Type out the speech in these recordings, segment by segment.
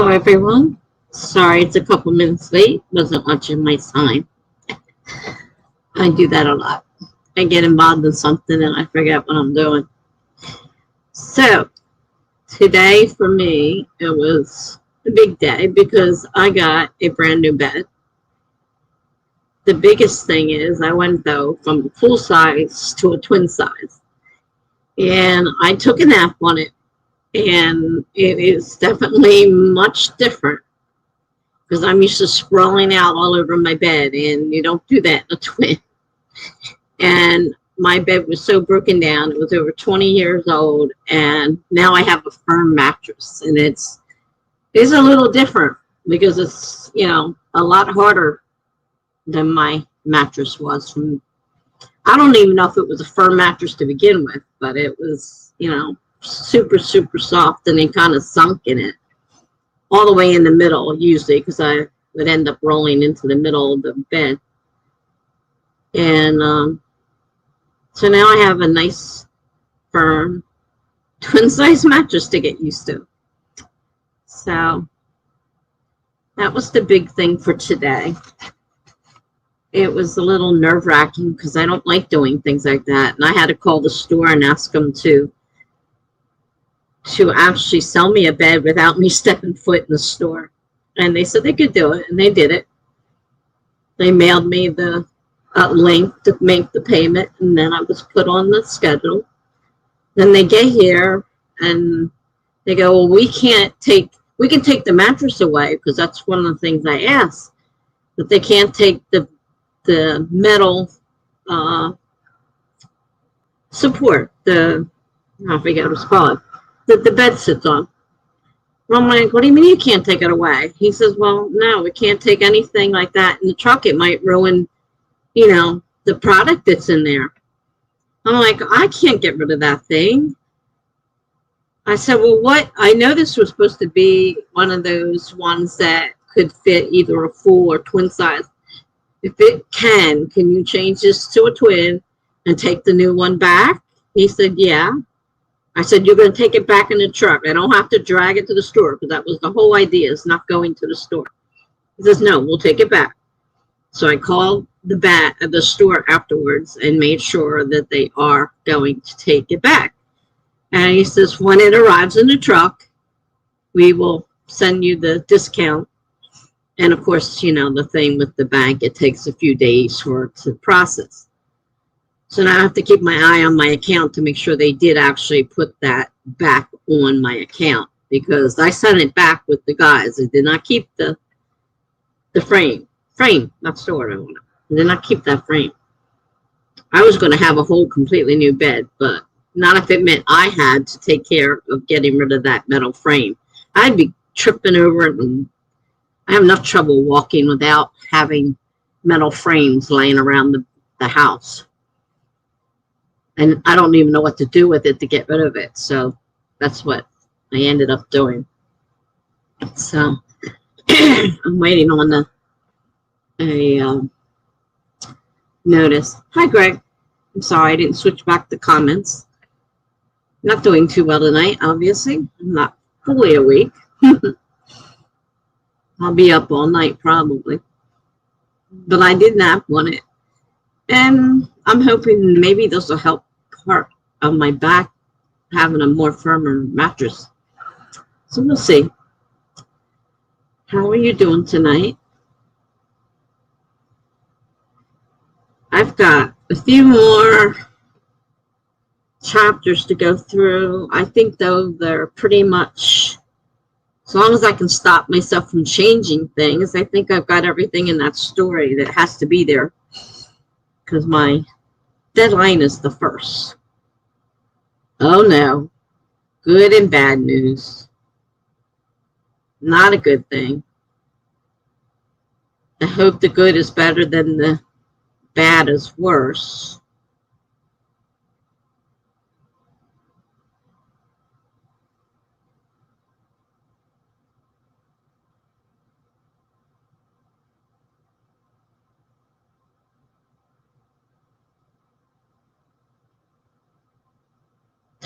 Hello, everyone. Sorry it's a couple minutes late. Wasn't watching my sign. I do that a lot. I get involved in something and I forget what I'm doing. So, today for me, it was a big day because I got a brand new bed. The biggest thing is I went, though, from full size to a twin size. And I took a nap on it. And it is definitely much different because I'm used to sprawling out all over my bed, and you don't do that in a twin. And my bed was so broken down. It was over 20 years old, and now I have a firm mattress, and it's a little different because it's, a lot harder than my mattress was. I don't even know if it was a firm mattress to begin with, but it was, super, super soft, and it kind of sunk in it all the way in the middle, usually, because I would end up rolling into the middle of the bed. And so now I have a nice, firm, twin-size mattress to get used to. So that was the big thing for today. It was a little nerve-wracking because I don't like doing things like that. And I had to call the store and ask them to actually sell me a bed without me stepping foot in the store. And they said they could do it, and they did it. They mailed me the link to make the payment, and then I was put on the schedule. Then they get here, and they go, well, we can take the mattress away, because that's one of the things I asked. But they can't take the metal support, I forget what it's called, that the bed sits on. Well, I'm like, what do you mean you can't take it away? He says, well, no, we can't take anything like that in the truck. It might ruin, the product that's in there. I'm like, I can't get rid of that thing. I said, well, what? I know this was supposed to be one of those ones that could fit either a full or twin size. If it can you change this to a twin and take the new one back? He said, yeah. I said, you're going to take it back in the truck. I don't have to drag it to the store, because that was the whole idea, is not going to the store. He says, no, we'll take it back. So I called the store afterwards and made sure that they are going to take it back. And he says, when it arrives in the truck, we will send you the discount. And of course, the thing with the bank, it takes a few days for it to process. So now I have to keep my eye on my account to make sure they did actually put that back on my account, because I sent it back with the guys. They did not keep the frame, that's the word I wanted. They did not keep that frame. I was going to have a whole completely new bed, but not if it meant I had to take care of getting rid of that metal frame. I'd be tripping over it, and I have enough trouble walking without having metal frames laying around the house. And I don't even know what to do with it to get rid of it. So that's what I ended up doing. So I'm waiting on a notice. Hi, Greg. I'm sorry I didn't switch back the comments. Not doing too well tonight, obviously. I'm not fully awake. I'll be up all night probably. But I did nap on it. And I'm hoping maybe this will help part of my back having a more firmer mattress. So we'll see. How are you doing tonight? I've got a few more chapters to go through. I think, though, they're pretty much, as long as I can stop myself from changing things, I think I've got everything in that story that has to be there, because my deadline is the 1st. Oh no, good and bad news. Not a good thing. I hope the good is better than the bad is worse.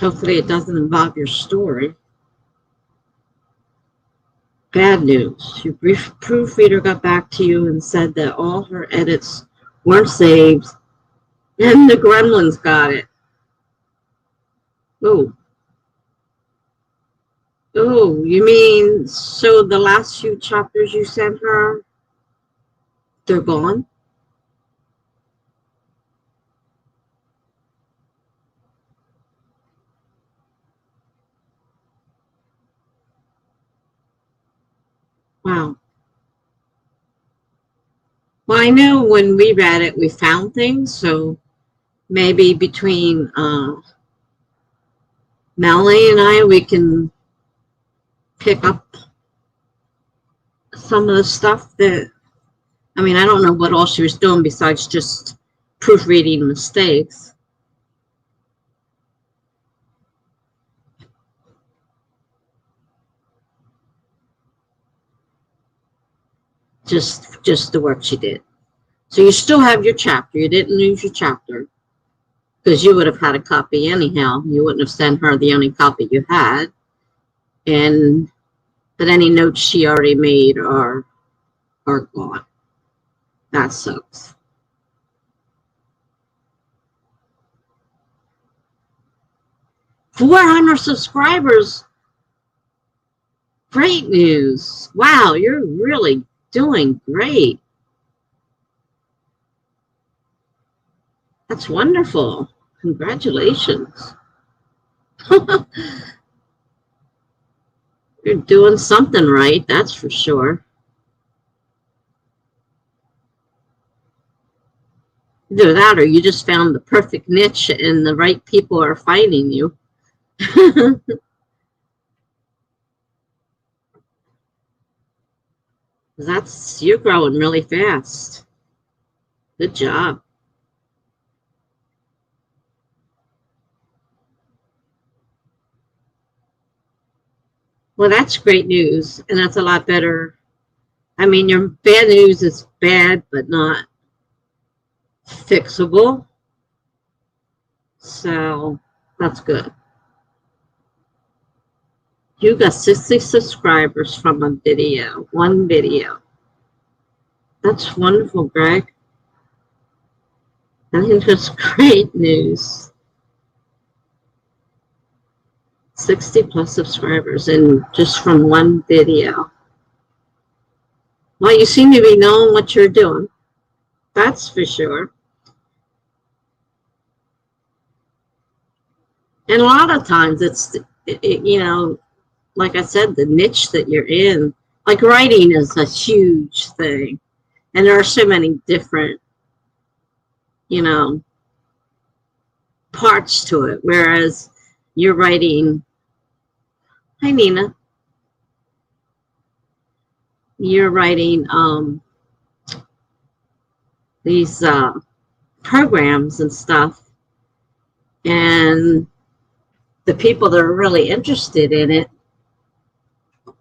Hopefully it doesn't involve your story. Bad news. Your proofreader got back to you and said that all her edits weren't saved, and the gremlins got it. Oh. Oh, you mean, so the last few chapters you sent her, they're gone? Wow. Well, I know when we read it, we found things, so maybe between Melanie and I, we can pick up some of the stuff that, I mean, I don't know what all she was doing besides just proofreading mistakes. Just the work she did. So you still have your chapter. You didn't lose your chapter because you would have had a copy anyhow. You wouldn't have sent her the only copy you had. And but any notes she already made are gone. That sucks. $400 subscribers. Great news. Wow, you're really doing great. That's wonderful. Congratulations. You're doing something right, that's for sure. Either that or you just found the perfect niche and the right people are finding you. You're growing really fast. Good job. Well, that's great news, and that's a lot better. I mean, your bad news is bad, but not fixable. So that's good. You got 60 subscribers from a video, one video. That's wonderful, Greg. I think that's great news. 60 plus subscribers and just from one video. Well, you seem to be knowing what you're doing. That's for sure. And a lot of times it's, you know, like I said, the niche that you're in, like writing is a huge thing. And there are so many different, you know, parts to it. Whereas you're writing, hi Nina, you're writing these programs and stuff. And the people that are really interested in it,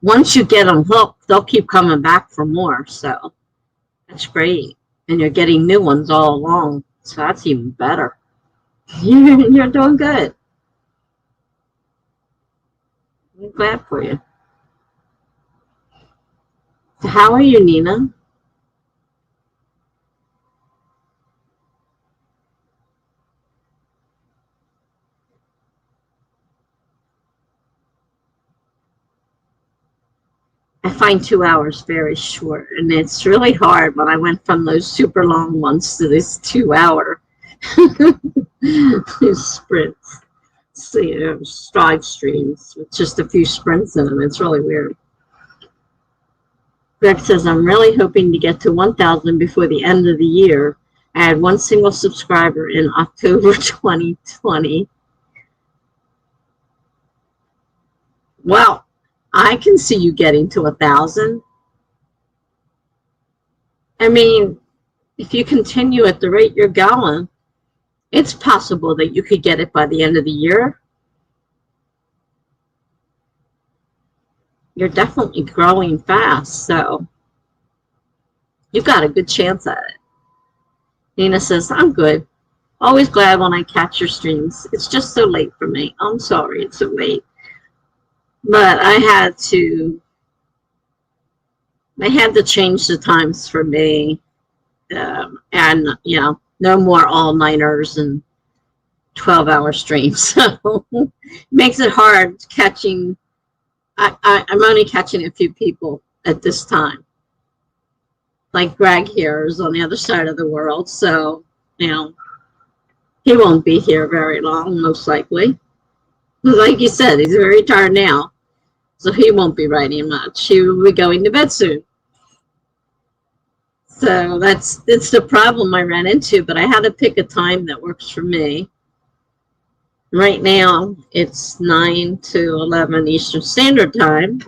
once you get them hooked, they'll keep coming back for more. So that's great. And you're getting new ones all along. So that's even better. You're doing good. I'm glad for you. So how are you, Nina? I find 2 hours very short, and it's really hard when I went from those super long ones to this 2 hour sprints. So, you know, stride streams with just a few sprints in them. It's really weird. Greg says, I'm really hoping to get to 1,000 before the end of the year. I had one single subscriber in October 2020. Well, I can see you getting to 1,000. I mean, if you continue at the rate you're going, it's possible that you could get it by the end of the year. You're definitely growing fast, so you've got a good chance at it. Nina says, I'm good. Always glad when I catch your streams. It's just so late for me. I'm sorry it's so late. But I had to they had to change the times for me, and you know, no more all-nighters and 12-hour streams. So it makes it hard catching. I'm only catching a few people at this time. Like Greg here is on the other side of the world, so you know he won't be here very long, most likely. Like you said, he's very tired now, so he won't be writing much. He will be going to bed soon. So that's the problem I ran into, but I had to pick a time that works for me. Right now, it's 9 to 11 Eastern Standard Time.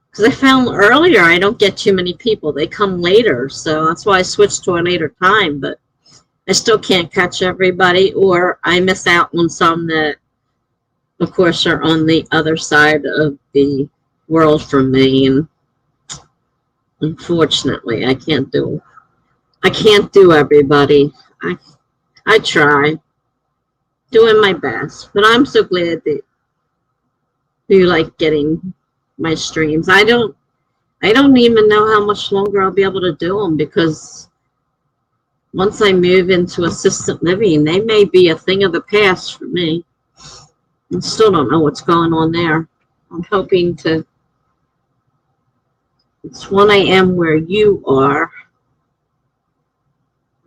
Because I found earlier I don't get too many people. They come later, so that's why I switched to a later time. But I still can't catch everybody, or I miss out on some that, of course, are on the other side of the world from me. And unfortunately, I can't do everybody. I try, doing my best, but I'm so glad that you like getting my streams. I don't even know how much longer I'll be able to do them, because once I move into assisted living, they may be a thing of the past for me. I still don't know what's going on there. I'm hoping to. It's 1 a.m. where you are.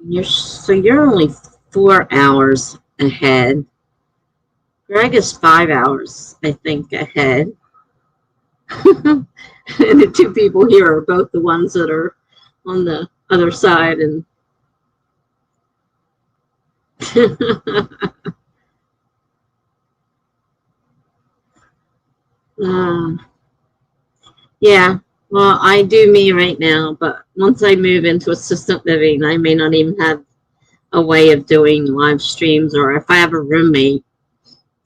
You're only 4 hours ahead. Greg is 5 hours, I think, ahead. And the two people here are both the ones that are on the other side. And yeah, well, I do me right now, but once I move into assisted living, I may not even have a way of doing live streams, or if I have a roommate,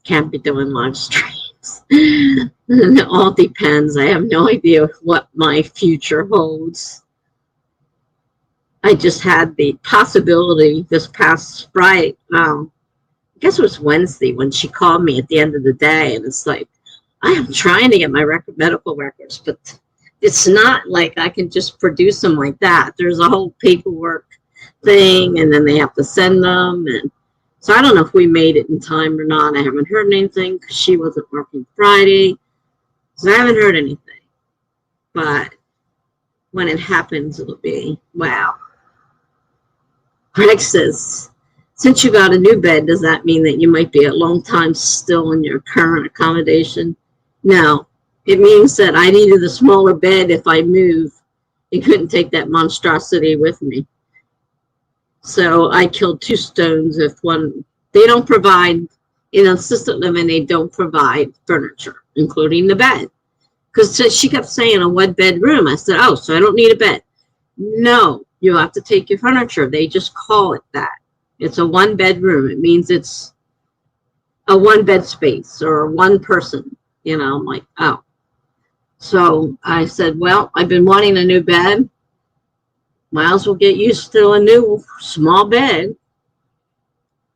can't be doing live streams. It all depends. I have no idea what my future holds. I just had the possibility this past Friday, I guess it was Wednesday, when she called me at the end of the day, and it's like, I am trying to get my medical records, but it's not like I can just produce them like that. There's a whole paperwork thing, and then they have to send them, and so I don't know if we made it in time or not. I haven't heard anything because she wasn't working Friday, so I haven't heard anything. But when it happens, it'll be wow. Greg says, since you got a new bed, does that mean that you might be a long time still in your current accommodation? No, it means that I needed a smaller bed if I move. and couldn't take that monstrosity with me. So I killed two stones if one. They don't provide, in assisted living, they don't provide furniture, including the bed. Because she kept saying a one bedroom. I said, oh, so I don't need a bed. No, you have to take your furniture. They just call it that. It's a one bedroom. It means it's a one bed space or one person. You know, I'm like, oh. So I said, well, I've been wanting a new bed. Might as well get used to a new small bed.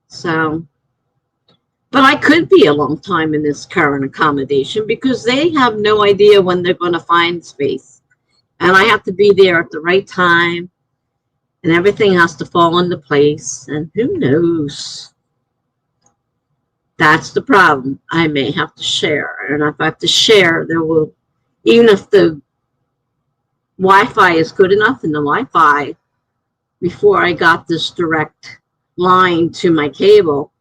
So, but I could be a long time in this current accommodation because they have no idea when they're going to find space. And I have to be there at the right time. And everything has to fall into place. And who knows? That's the problem. I may have to share. And if I have to share, there will, even if the Wi-Fi is good enough, and the Wi-Fi, before I got this direct line to my cable,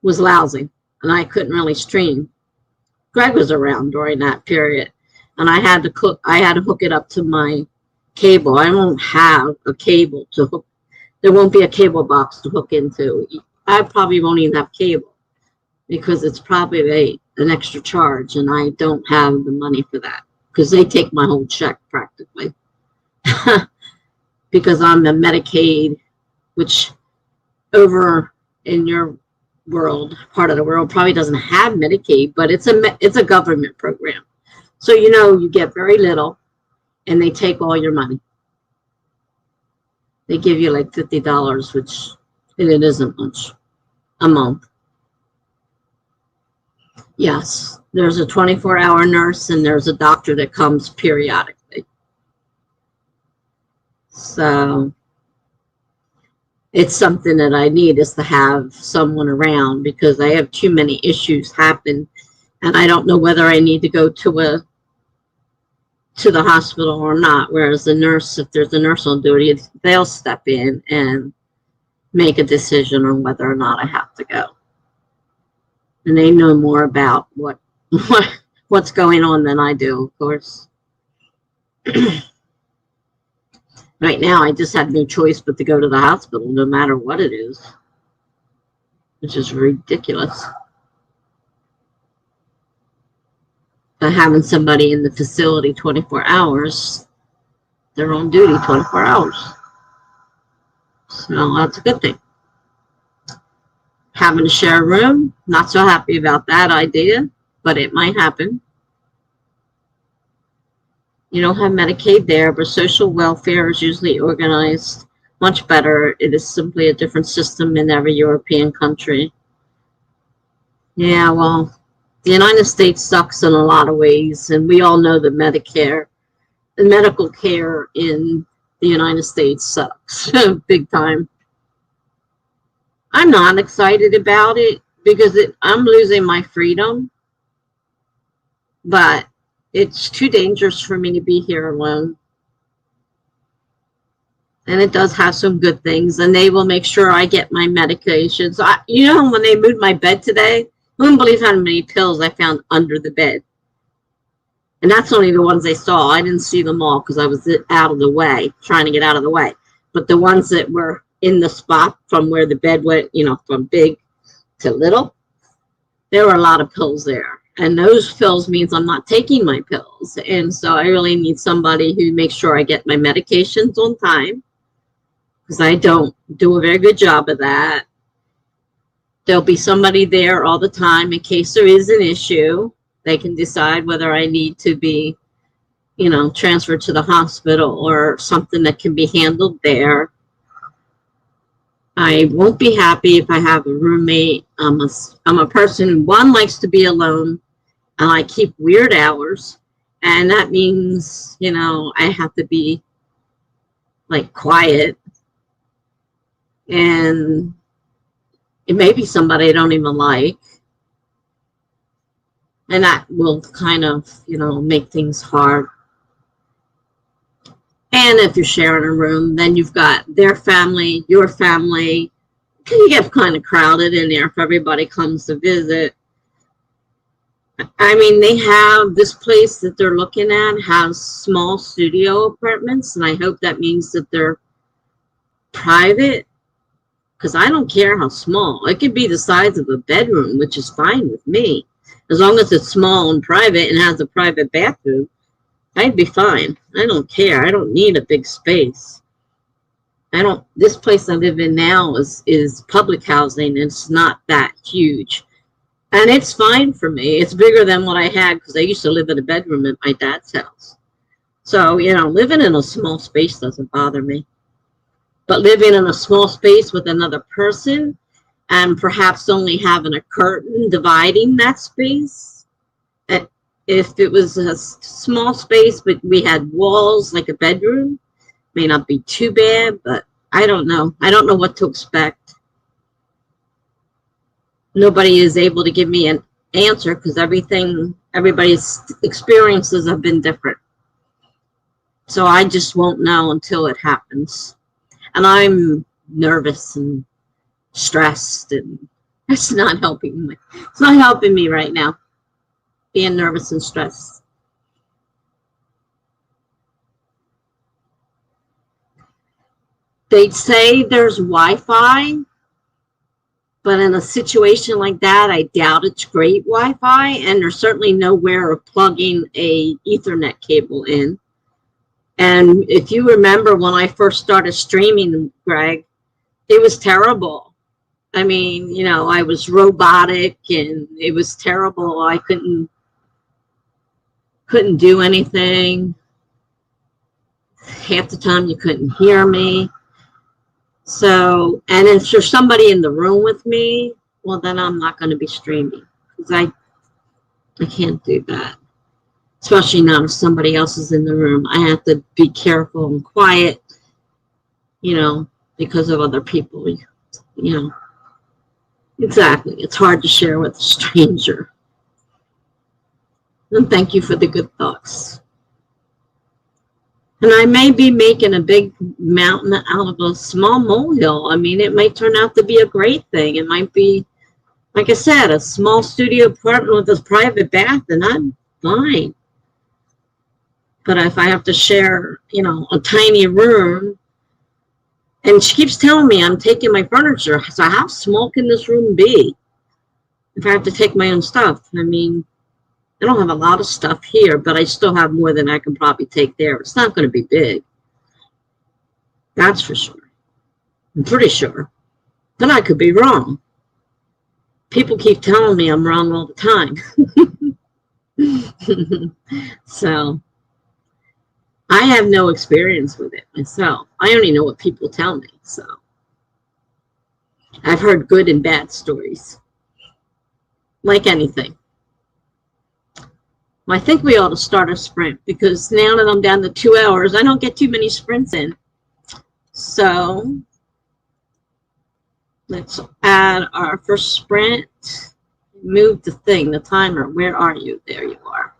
was lousy. And I couldn't really stream. Greg was around during that period. And I had to hook it up to my cable. I won't have a cable to hook. There won't be a cable box to hook into. I probably won't even have cable because it's probably an extra charge, and I don't have the money for that because they take my whole check practically. Because I'm a Medicaid, which over in your world, part of the world, probably doesn't have Medicaid, but it's a government program. So, you know, you get very little, and they take all your money. They give you like $50, which it isn't much a month. Yes, there's a 24-hour nurse and there's a doctor that comes periodically. So it's something that I need, is to have someone around, because I have too many issues happen, and I don't know whether I need to go to the hospital or not. Whereas the nurse, if there's a nurse on duty, they'll step in and make a decision on whether or not I have to go. And they know more about what's going on than I do, of course. Right now, I just have no choice but to go to the hospital, no matter what it is, which is ridiculous. But having somebody in the facility 24 hours, they're on duty 24 hours. So that's a good thing. Having to share a room, not so happy about that idea, but it might happen. You don't have Medicaid there, but social welfare is usually organized much better. It is simply a different system in every European country. Yeah, well, the United States sucks in a lot of ways, and we all know that Medicare, the medical care in the United States sucks big time. I'm not excited about it because I'm losing my freedom, but it's too dangerous for me to be here alone. And it does have some good things, and they will make sure I get my medications. You know, when they moved my bed today, I wouldn't believe how many pills I found under the bed. And that's only the ones they saw. I didn't see them all because I was out of the way, trying to get out of the way. But the ones that were in the spot from where the bed went, you know, from big to little, there were a lot of pills there. And those pills means I'm not taking my pills. And so I really need somebody who makes sure I get my medications on time, because I don't do a very good job of that. There'll be somebody there all the time in case there is an issue. They can decide whether I need to be, you know, transferred to the hospital or something that can be handled there. I won't be happy if I have a roommate. I'm a person who, one, likes to be alone, and I keep weird hours. And that means, you know, I have to be like quiet. And it may be somebody I don't even like. And that will kind of, you know, make things hard. And if you're sharing a room, then you've got their family, your family. You get kind of crowded in there if everybody comes to visit. I mean, they have this place that they're looking at has small studio apartments, and I hope that means that they're private, because I don't care how small. It could be the size of a bedroom, which is fine with me. As long as it's small and private and has a private bathroom, I'd be fine. I don't care. I don't need a big space. This place I live in now is public housing. It's not that huge. And it's fine for me. It's bigger than what I had, because I used to live in a bedroom at my dad's house. So, you know, living in a small space doesn't bother me. But living in a small space with another person, and perhaps only having a curtain dividing that space. If it was a small space, but we had walls like a bedroom, may not be too bad, but I don't know. I don't know what to expect. Nobody is able to give me an answer, because everybody's experiences have been different. So I just won't know until it happens. And I'm nervous and stressed, and it's not helping me. It's not helping me right now, being nervous and stressed. They'd say there's Wi-Fi, but in a situation like that, I doubt it's great Wi-Fi, and there's certainly nowhere of plugging a Ethernet cable in. And if you remember when I first started streaming, Greg, it was terrible. I mean, you know, I was robotic, and it was terrible. I couldn't do anything. Half the time you couldn't hear me. So, and if there's somebody in the room with me, well, then I'm not going to be streaming, because I can't do that. Especially now if somebody else is in the room. I have to be careful and quiet, you know, because of other people, you know. Exactly. It's hard to share with a stranger. And thank you for the good thoughts. And I may be making a big mountain out of a small molehill. I mean, it might turn out to be a great thing. It might be, like I said, a small studio apartment with a private bath, and I'm fine. But if I have to share, you know, a tiny room, and she keeps telling me I'm taking my furniture, so how small can this room be if I have to take my own stuff? I mean, I don't have a lot of stuff here, but I still have more than I can probably take there. It's not going to be big. That's for sure. I'm pretty sure. But I could be wrong. People keep telling me I'm wrong all the time. So I have no experience with it myself. I only know what people tell me. So I've heard good and bad stories, like anything. Well, I think we ought to start a sprint because now that I'm down to 2 hours, I don't get too many sprints in. So let's add our first sprint. Move the thing, the timer. Where are you? There you are.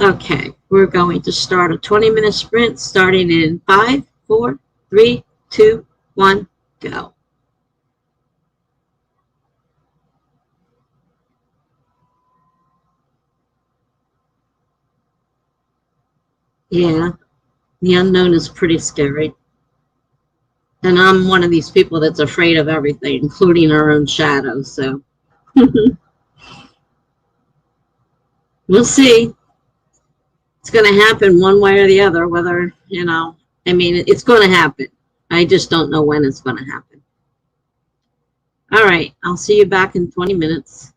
Okay, we're going to start a 20-minute sprint starting in 5, 4, 3, 2, 1, go. Yeah, the unknown is pretty scary. And I'm one of these people that's afraid of everything, including our own shadows. So we'll see. It's going to happen one way or the other, whether, you know, I mean, it's going to happen. I just don't know when it's going to happen. All right, I'll see you back in 20 minutes.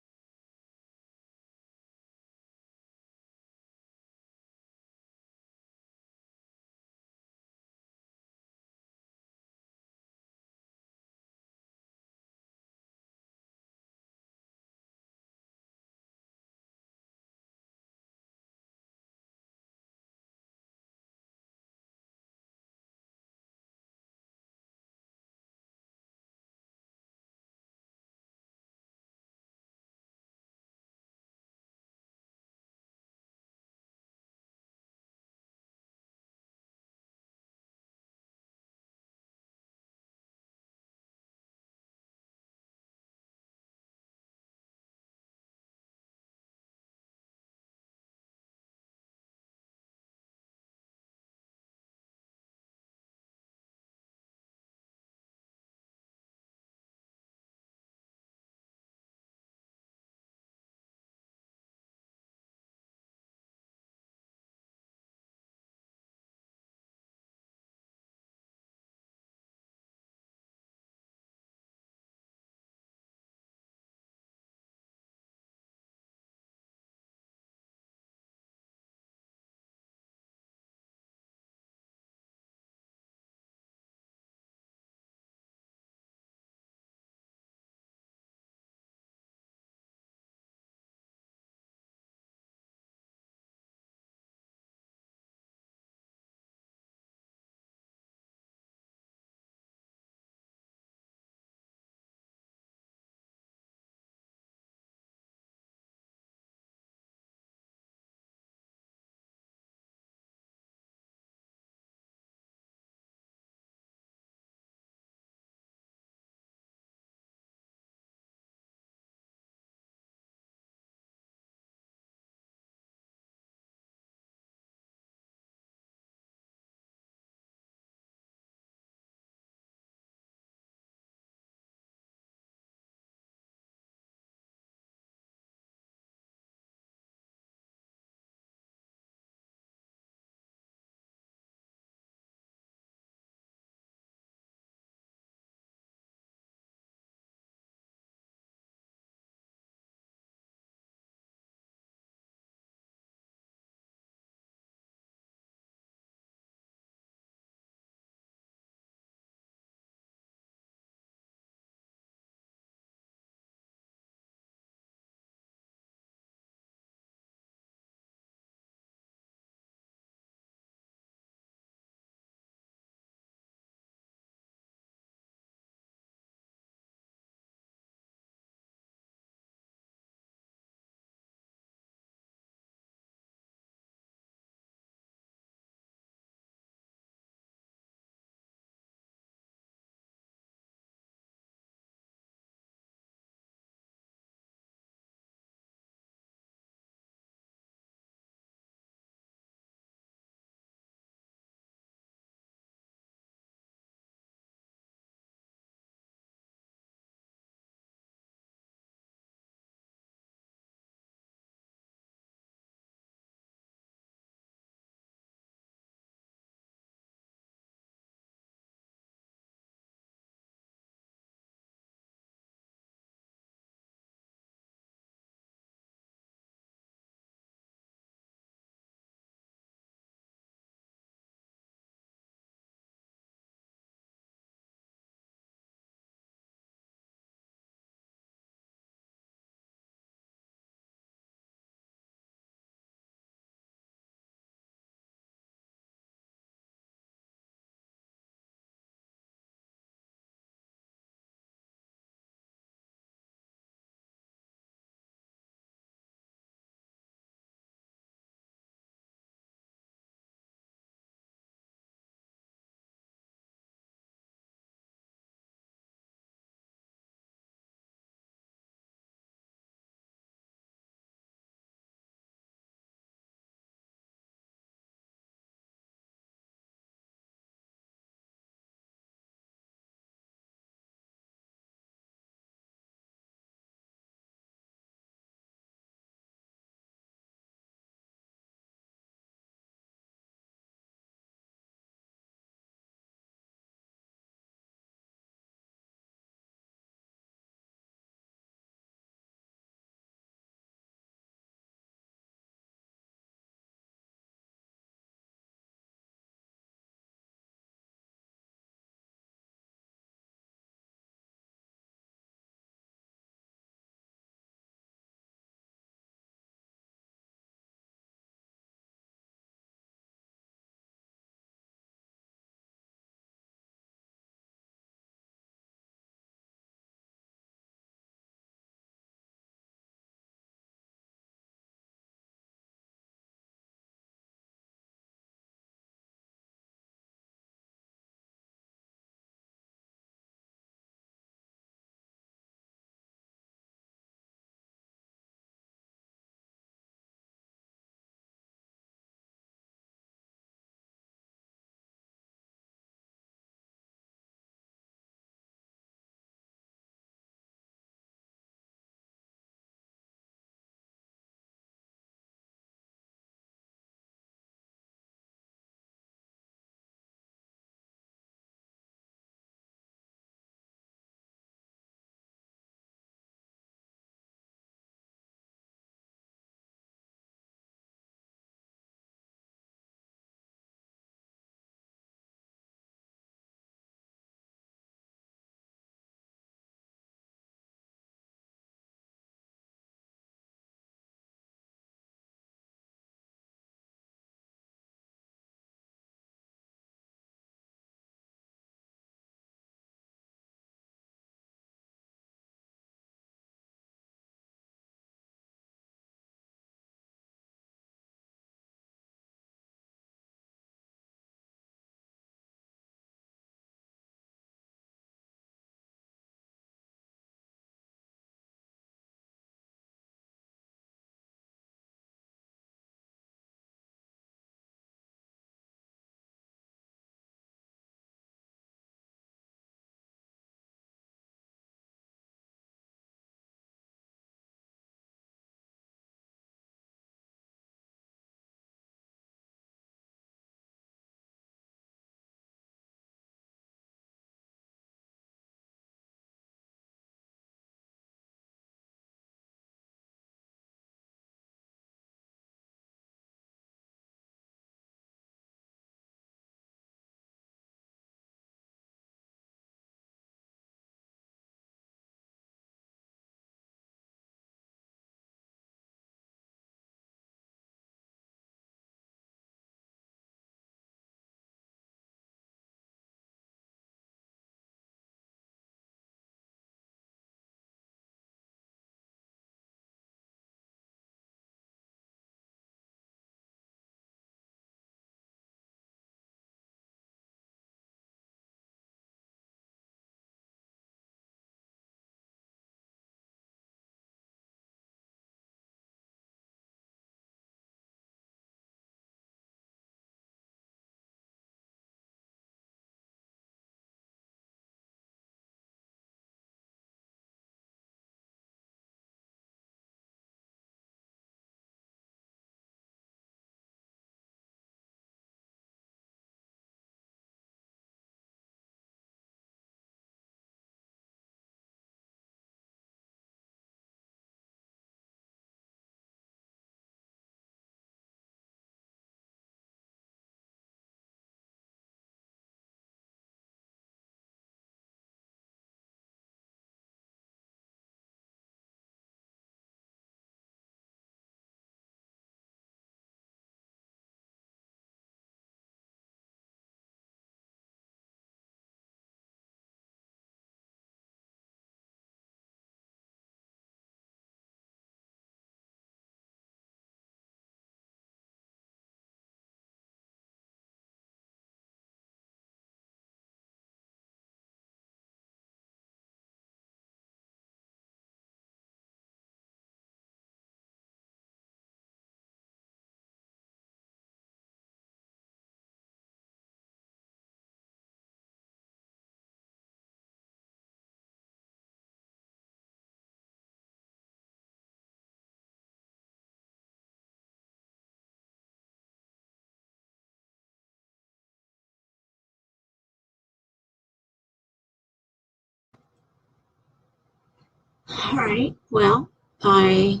All right. Well, I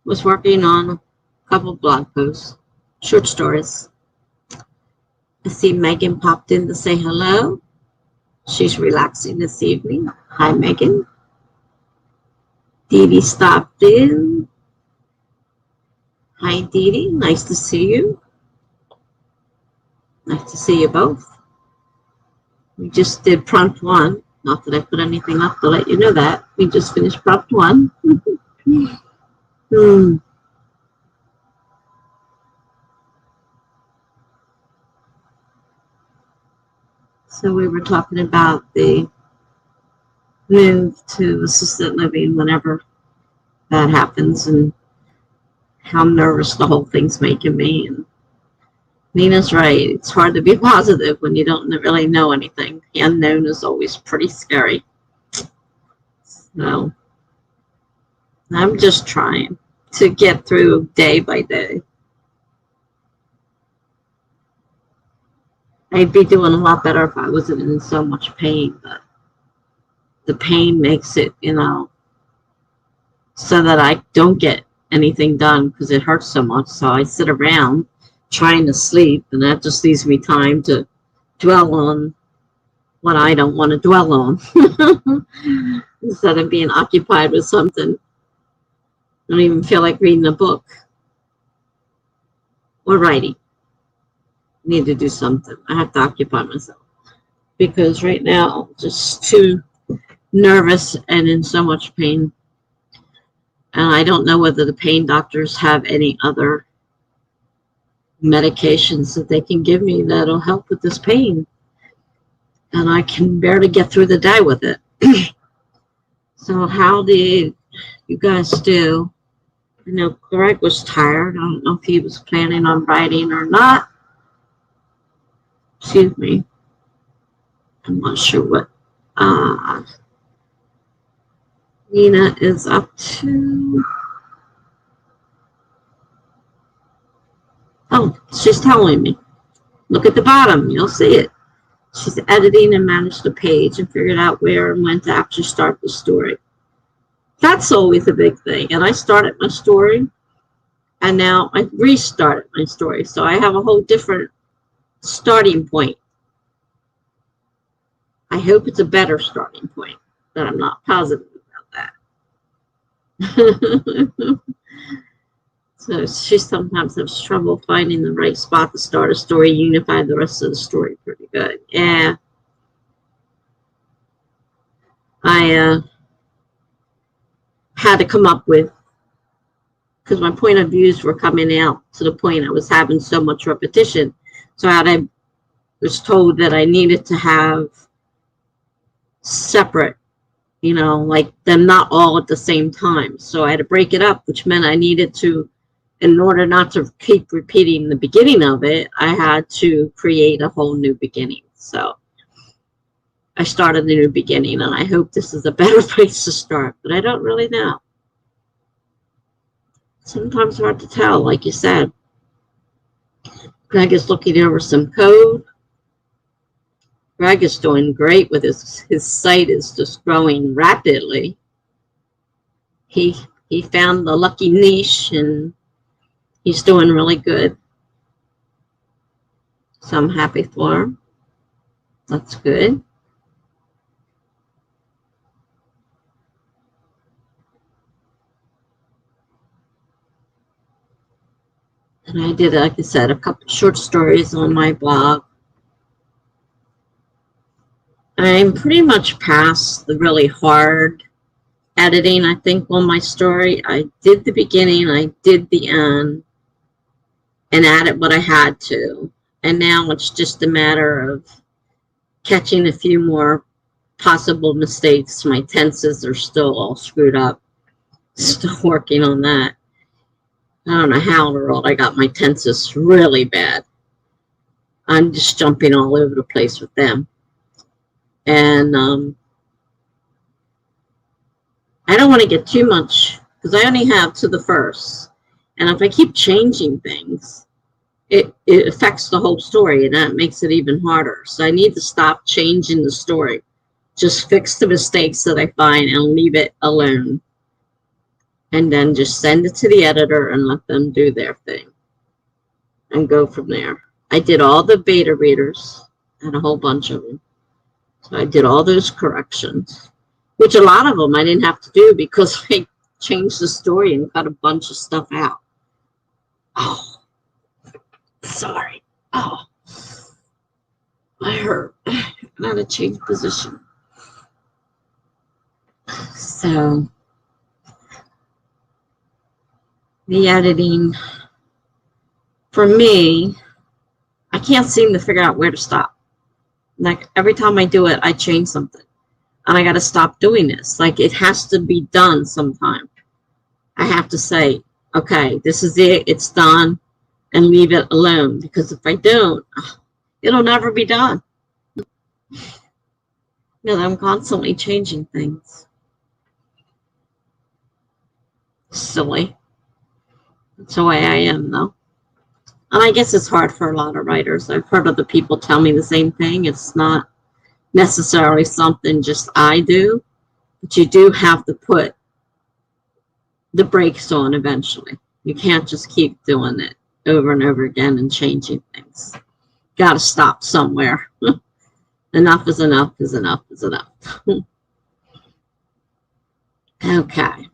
was working on a couple blog posts, short stories. I see Megan popped in to say hello. She's relaxing this evening. Hi, Megan. Dee Dee stopped in. Hi, Dee Dee. Nice to see you. Nice to see you both. We just did prompt one. Not that I put anything up to let you know that. We just finished prompt one. So we were talking about the move to assisted living whenever that happens and how nervous the whole thing's making me. And Nina's right. It's hard to be positive when you don't really know anything. The unknown is always pretty scary. So I'm just trying to get through day by day. I'd be doing a lot better if I wasn't in so much pain, but the pain makes it, so that I don't get anything done because it hurts so much. So I sit around trying to sleep, and that just leaves me time to dwell on what I don't want to dwell on instead of being occupied with something. I don't even feel like reading a book or writing. I need to do something. I have to occupy myself because right now I'm just too nervous and in so much pain. And I don't know whether the pain doctors have any other medications that they can give me that'll help with this pain. And I can barely get through the day with it. So how did you guys do? I know Greg was tired. I don't know if he was planning on writing or not. Excuse me. I'm not sure what Nina is up to. Oh, she's telling me. Look at the bottom. You'll see it. She's editing and managed the page and figured out where and when to actually start the story. That's always a big thing. And I started my story, and now I restarted my story. So I have a whole different starting point. I hope it's a better starting point, but I'm not positive about that. So she sometimes has trouble finding the right spot to start a story, unify the rest of the story pretty good. Yeah. I had to come up with, because my point of views were coming out to the point I was having so much repetition. So I was told that I needed to have separate, like them not all at the same time. So I had to break it up, which meant I needed to, in order not to keep repeating the beginning of it, I had to create a whole new beginning. So I started a new beginning, and I hope this is a better place to start, but I don't really know. Sometimes hard to tell, like you said. Greg is looking over some code. Greg is doing great with his site is just growing rapidly. He found the lucky niche, and he's doing really good. So I'm happy for him. That's good. And I did, like I said, a couple short stories on my blog. I'm pretty much past the really hard editing, I think, on my story. I did the beginning, I did the end, and added what I had to. And now it's just a matter of catching a few more possible mistakes. My tenses are still all screwed up. Still working on that. I don't know how in the world I got my tenses really bad. I'm just jumping all over the place with them. And I don't want to get too much, because I only have to the first. And if I keep changing things, it affects the whole story, and that makes it even harder. So I need to stop changing the story. Just fix the mistakes that I find and leave it alone. And then just send it to the editor and let them do their thing and go from there. I did all the beta readers and a whole bunch of them. So I did all those corrections, which a lot of them I didn't have to do because I changed the story and cut a bunch of stuff out. Oh, sorry. Oh, I hurt. I had to change position. So the editing, for me, I can't seem to figure out where to stop. Like every time I do it, I change something. And I got to stop doing this. Like it has to be done sometime. I have to say, okay, this is it. It's done. And leave it alone. Because if I don't, it'll never be done. Because I'm constantly changing things. Silly. That's the way I am, though. And I guess it's hard for a lot of writers. I've heard other people tell me the same thing. It's not necessarily something just I do. But you do have to put the brakes on eventually. You can't just keep doing it over and over again and changing things. Got to stop somewhere. Enough is enough is enough is enough. Okay.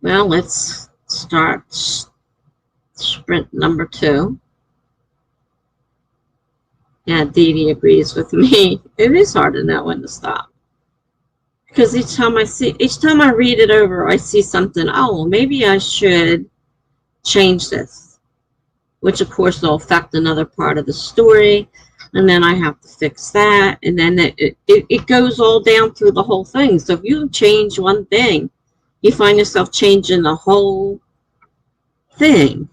Well, let's start sprint number 2. Yeah, Dee Dee agrees with me. It is hard to know when to stop. Because each time I read it over, I see something, oh, well, maybe I should change this. Which, of course, will affect another part of the story. And then I have to fix that. And then it goes all down through the whole thing. So if you change one thing, you find yourself changing the whole thing.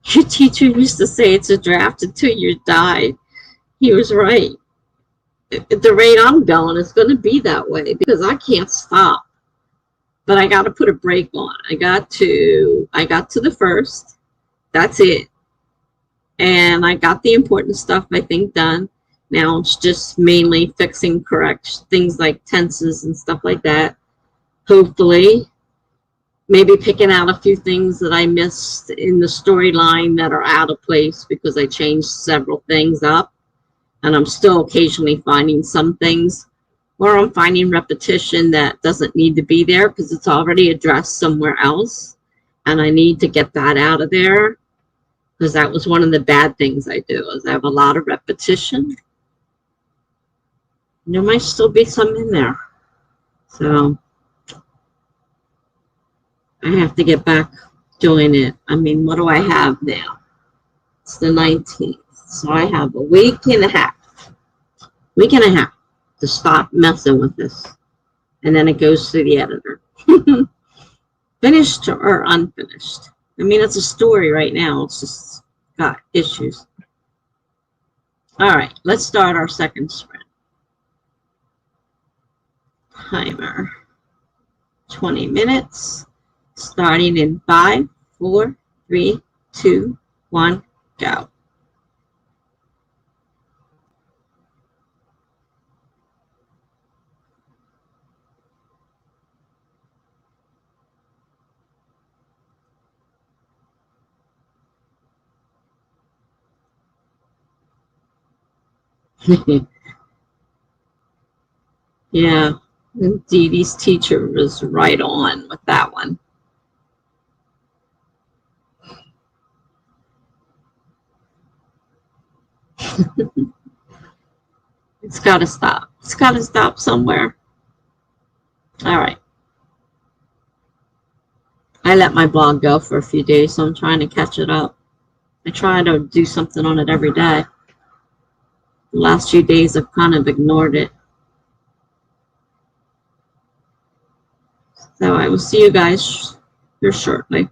Your teacher used to say it's a draft until you die. He was right. At the rate I'm going, it's going to be that way because I can't stop. But I got to put a break on. I got to the first. That's it. And I got the important stuff, I think, done. Now it's just mainly fixing correct things like tenses and stuff like that. Hopefully, maybe picking out a few things that I missed in the storyline that are out of place because I changed several things up. And I'm still occasionally finding some things where I'm finding repetition that doesn't need to be there because it's already addressed somewhere else. And I need to get that out of there. Because that was one of the bad things I do, is I have a lot of repetition. There might still be some in there. So I have to get back doing it. I mean, what do I have now? It's the 19th. So I have a week and a half to stop messing with this. And then it goes to the editor. Finished or unfinished. I mean, it's a story right now. It's just got issues. All right, let's start our second sprint. Timer. 20 minutes. Starting in 5, 4, 3, 2, 1, go. Yeah, Dee Dee's teacher was right on with that one. It's got to stop. It's got to stop somewhere. All right. I let my blog go for a few days, so I'm trying to catch it up. I try to do something on it every day. The last few days I've kind of ignored it. So I will see you guys here shortly.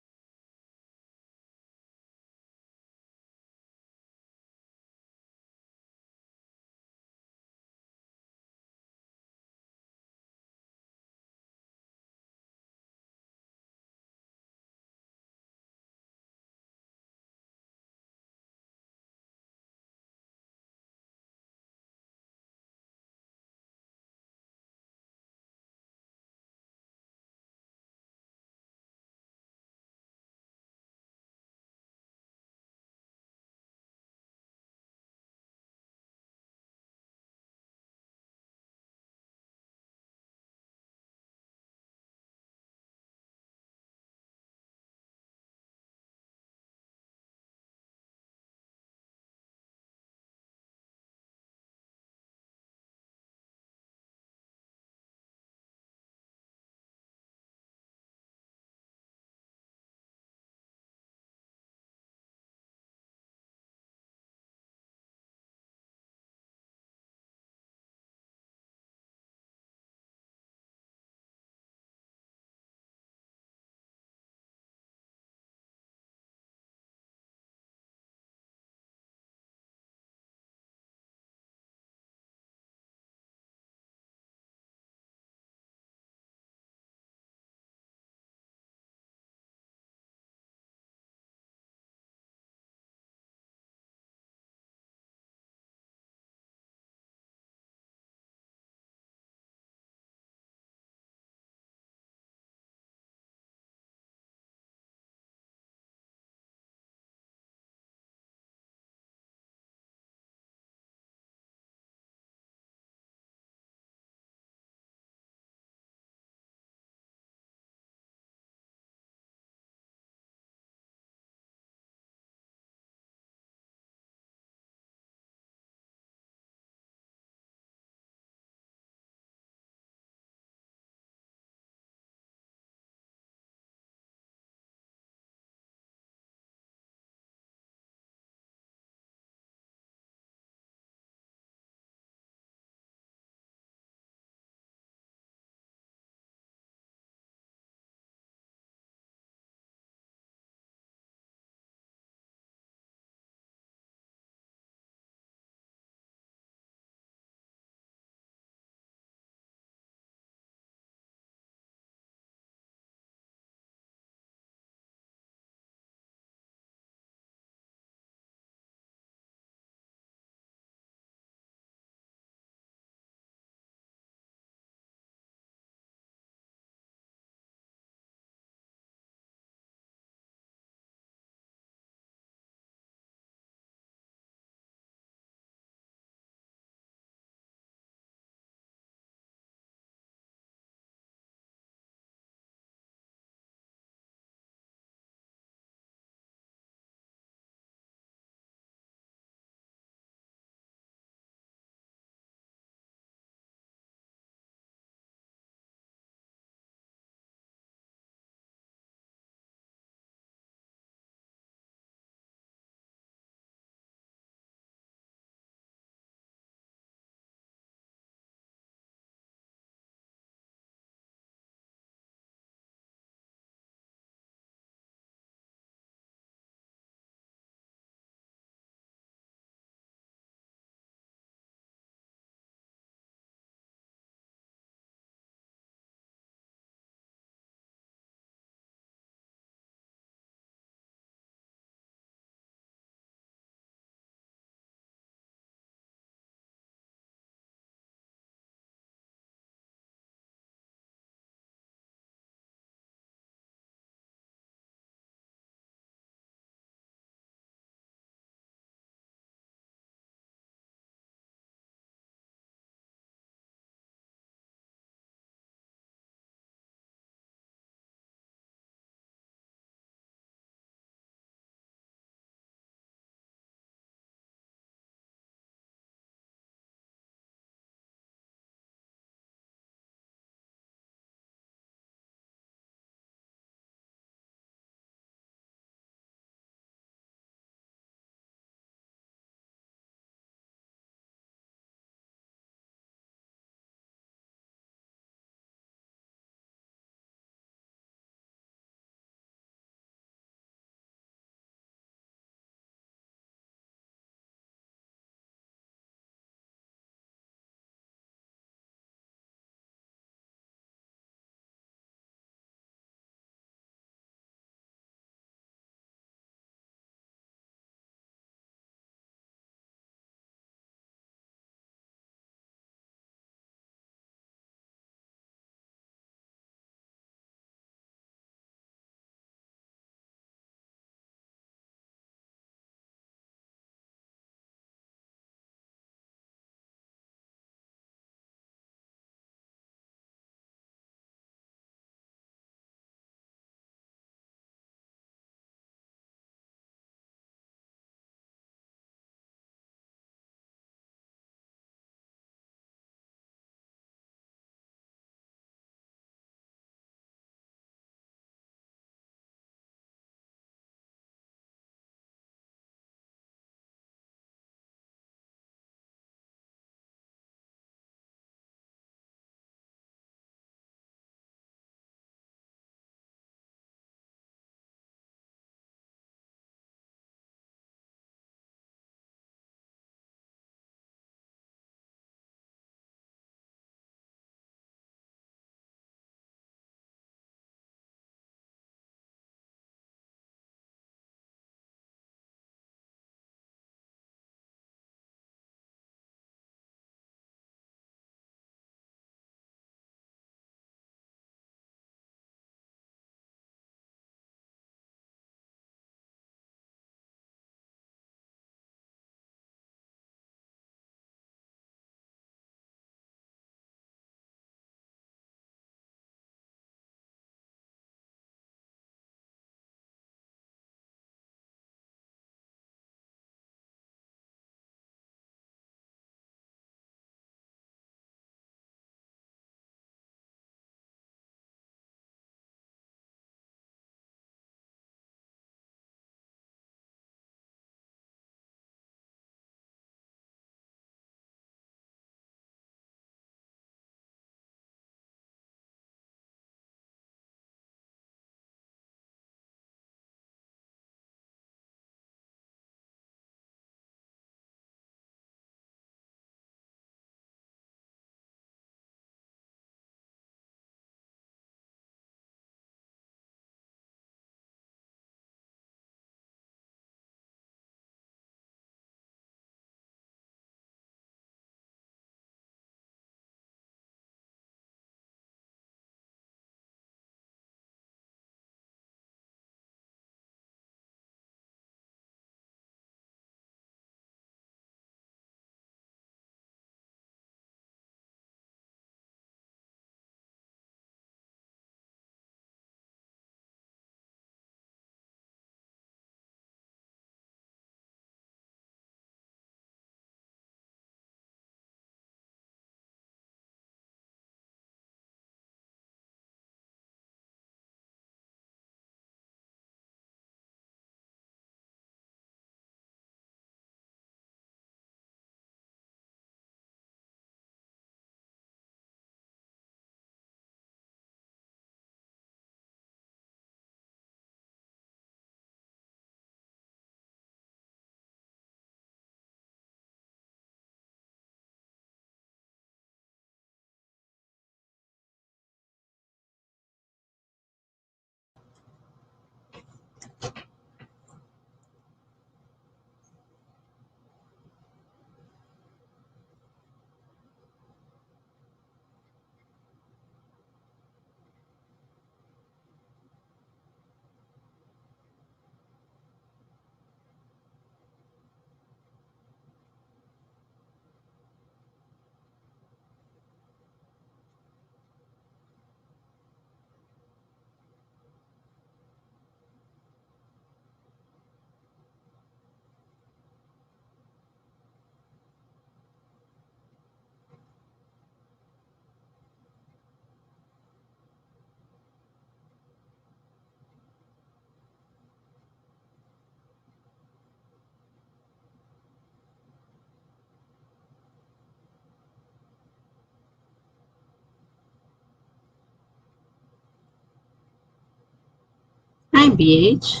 BH.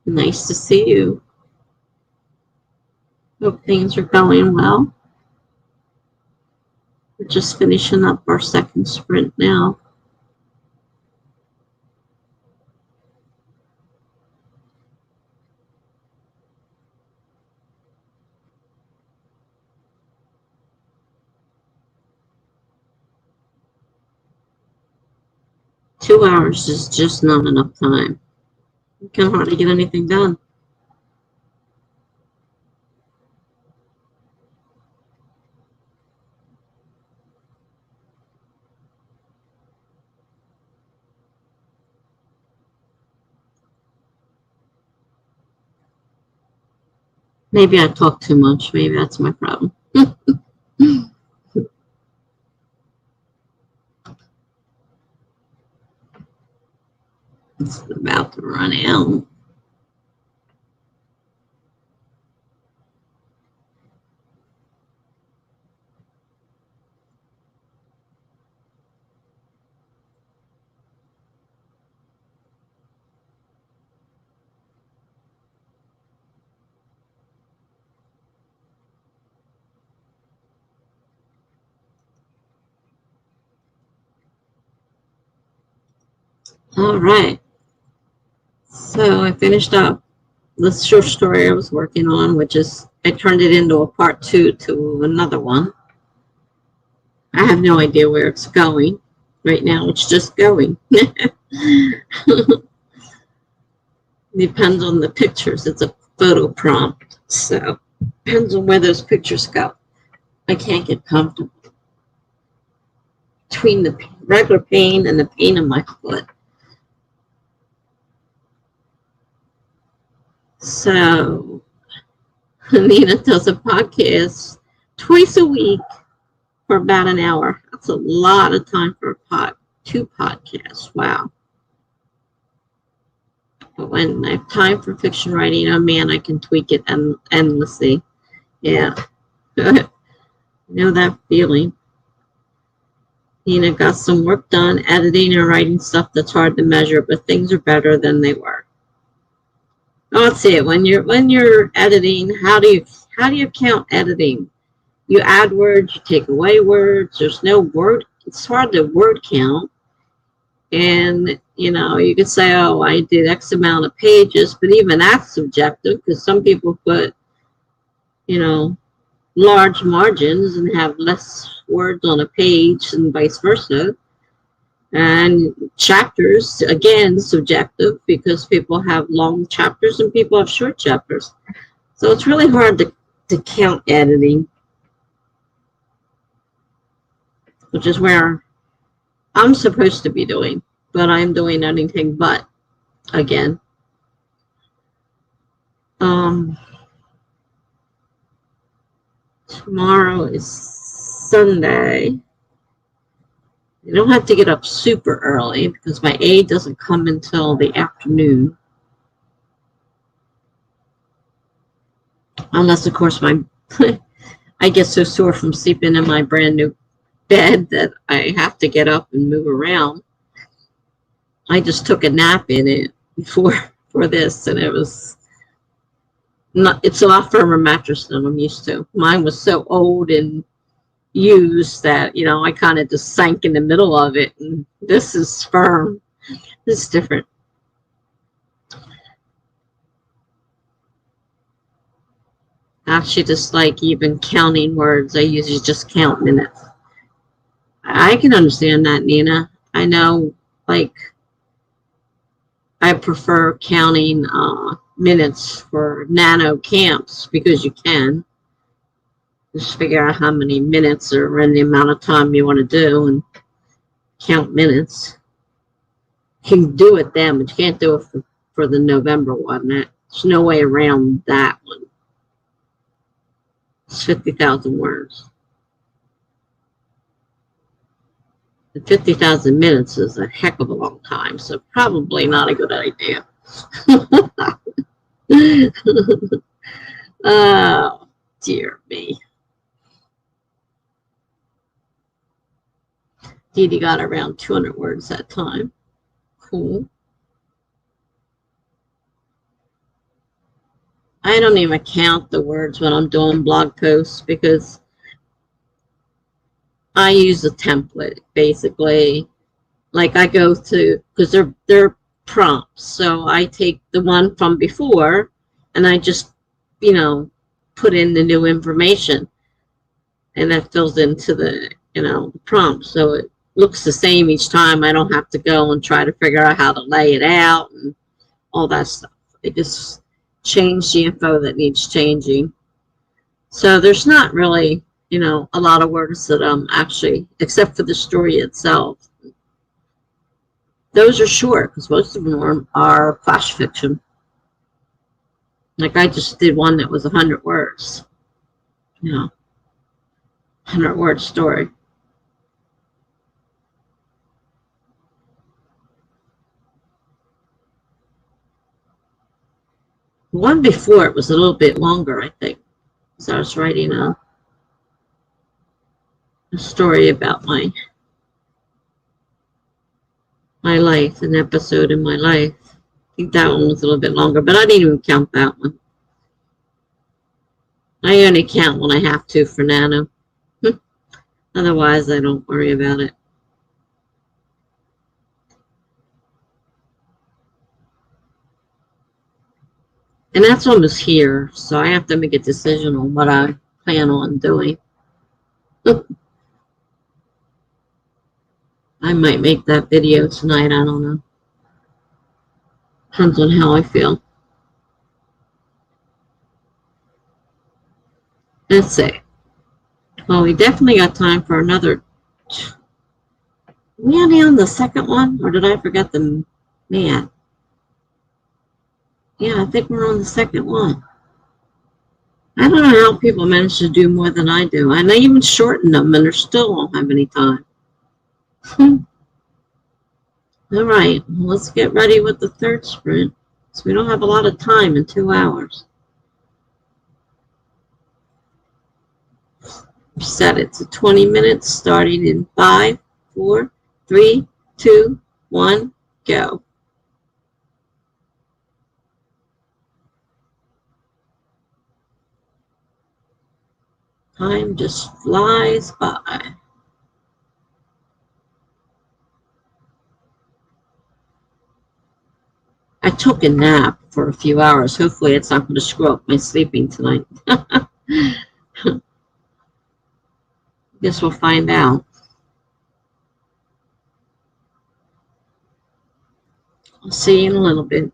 Nice to see you. Hope things are going well. We're just finishing up our second sprint now. Two hours is just not enough time. You can hardly get anything done. Maybe I talk too much. Maybe that's my problem. It's about to run out. All right. So I finished up the short story I was working on, which is I turned it into a part 2 to another one. I have no idea where it's going. Right now, it's just going. Depends on the pictures. It's a photo prompt. So depends on where those pictures go. I can't get comfortable between the regular pain and the pain in my foot. So Nina does a podcast twice a week for about an hour. That's a lot of time for two podcasts. Wow. But when I have time for fiction writing, oh man, I can tweak it endlessly. Yeah. I know that feeling. Nina got some work done, editing and writing stuff that's hard to measure, but things are better than they were. Oh, let's see it. When you're editing, how do you count editing? You add words, you take away words. There's no word. It's hard to word count. And, you could say, oh, I did X amount of pages, but even that's subjective because some people put, large margins and have less words on a page and vice versa. And chapters, again, subjective because people have long chapters and people have short chapters. So it's really hard to count editing, which is where I'm supposed to be doing, but I'm doing anything but, again. Tomorrow is Sunday. I don't have to get up super early because my aide doesn't come until the afternoon. Unless, of course, I get so sore from sleeping in my brand new bed that I have to get up and move around. I just took a nap in it for this, and it's a lot firmer mattress than I'm used to. Mine was so old and used that, I kind of just sank in the middle of it, and this is firm. This is different. Actually, just like even counting words, I usually just count minutes. I can understand that, Nina. I know, I prefer counting minutes for nano camps because you can just figure out how many minutes or in the amount of time you want to do and count minutes. You can do it then, but you can't do it for the November one. There's no way around that one. It's 50,000 words. The 50,000 minutes is a heck of a long time, so probably not a good idea. Oh, dear me. Dee Dee got around 200 words that time. cool. I don't even count the words when I'm doing blog posts because I use a template basically. Like I go to, because they're prompts, so I take the one from before and I just, you know, put in the new information, and that fills into the, the prompt, so it looks the same each time. I don't have to go and try to figure out how to lay it out and all that stuff. I just change the info that needs changing. So there's not really, a lot of words that actually, except for the story itself. Those are short because most of them are flash fiction. Like I just did one that was 100 words. 100-word story. The one before it was a little bit longer, I think, because I was writing a story about my life, an episode in my life. I think that one was a little bit longer, but I didn't even count that one. I only count when I have to for Nano. Otherwise, I don't worry about it. And that's almost here, so I have to make a decision on what I plan on doing. I might make that video tonight, I don't know. Depends on how I feel. Let's see. Well, we definitely got time for another. Are we on the second one, or did I forget the man? Yeah, I think we're on the second one. I don't know how people manage to do more than I do. And I even shorten them, and they still won't have any time. All right, well, let's get ready with the third sprint. So we don't have a lot of time in 2 hours. Set it to 20 minutes, starting in 5, 4, 3, 2, 1, go. Time just flies by. I took a nap for a few hours. Hopefully it's not going to screw up my sleeping tonight. Guess we'll find out. I'll see you in a little bit.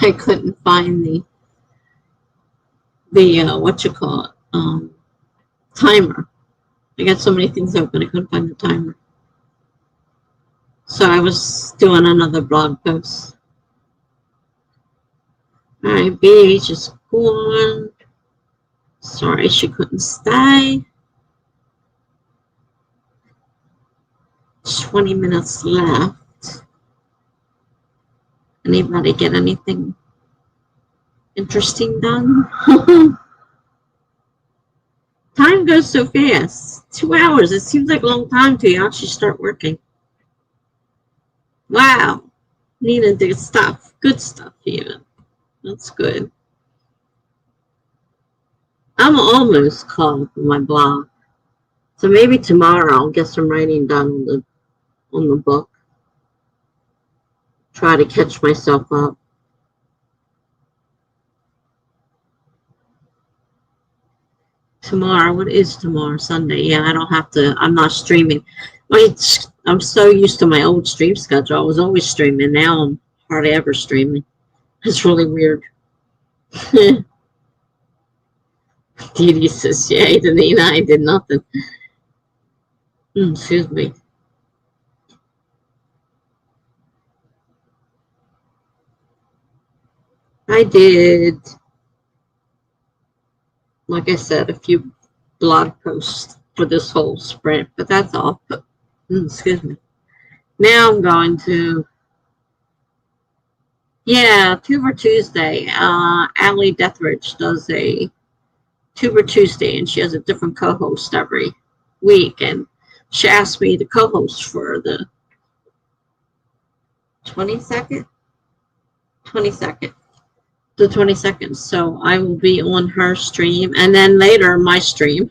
I couldn't find the what you call it, timer. I got so many things open, I couldn't find the timer. So I was doing another blog post. All right, B just gone. Sorry, she couldn't stay. 20 minutes left. Anybody get anything interesting done? Time goes so fast. 2 hours. It seems like a long time till you actually start working. Wow. Needed good stuff. Good stuff even. That's good. I'm almost caught up with my blog. So maybe tomorrow I'll get some writing done on the book. Try to catch myself up. Tomorrow, what is tomorrow? Sunday. Yeah, I don't have to, I'm not streaming. I'm so used to my old stream schedule. I was always streaming. Now I'm hardly ever streaming. It's really weird. Dee Dee says, yeah, Danina, I did nothing. Excuse me. I did, like I said, a few blog posts for this whole sprint, but that's all. Excuse me. Now I'm going to, yeah, Tuber Tuesday. Allie Deathridge does a Tuber Tuesday, and she has a different co-host every week, and she asked me to co-host for the 22nd, the 22nd. So I will be on her stream, and then later my stream.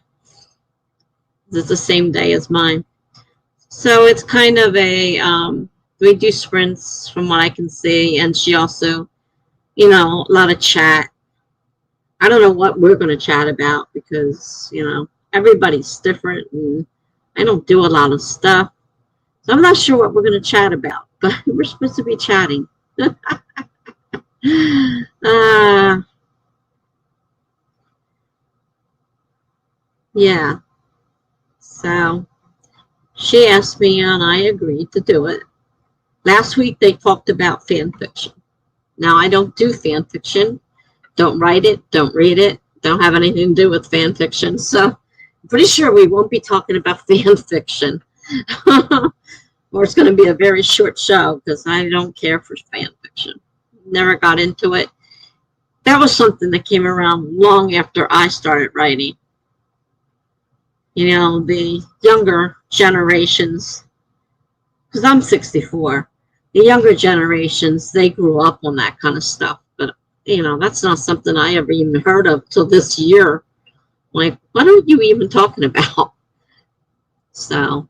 It's the same day as mine. So it's kind of a, we do sprints from what I can see, and she also, a lot of chat. I don't know what we're going to chat about because, everybody's different, and I don't do a lot of stuff. So I'm not sure what we're going to chat about, but we're supposed to be chatting. Yeah. So she asked me, and I agreed to do it. Last week they talked about fan fiction. Now I don't do fan fiction. Don't write it. Don't read it. Don't have anything to do with fan fiction. So I'm pretty sure we won't be talking about fan fiction. Or it's going to be a very short show because I don't care for fan fiction. Never got into it. That was something that came around long after I started writing. The younger generations, because I'm 64, the younger generations, they grew up on that kind of stuff. But, that's not something I ever even heard of till this year. Like, what are you even talking about? So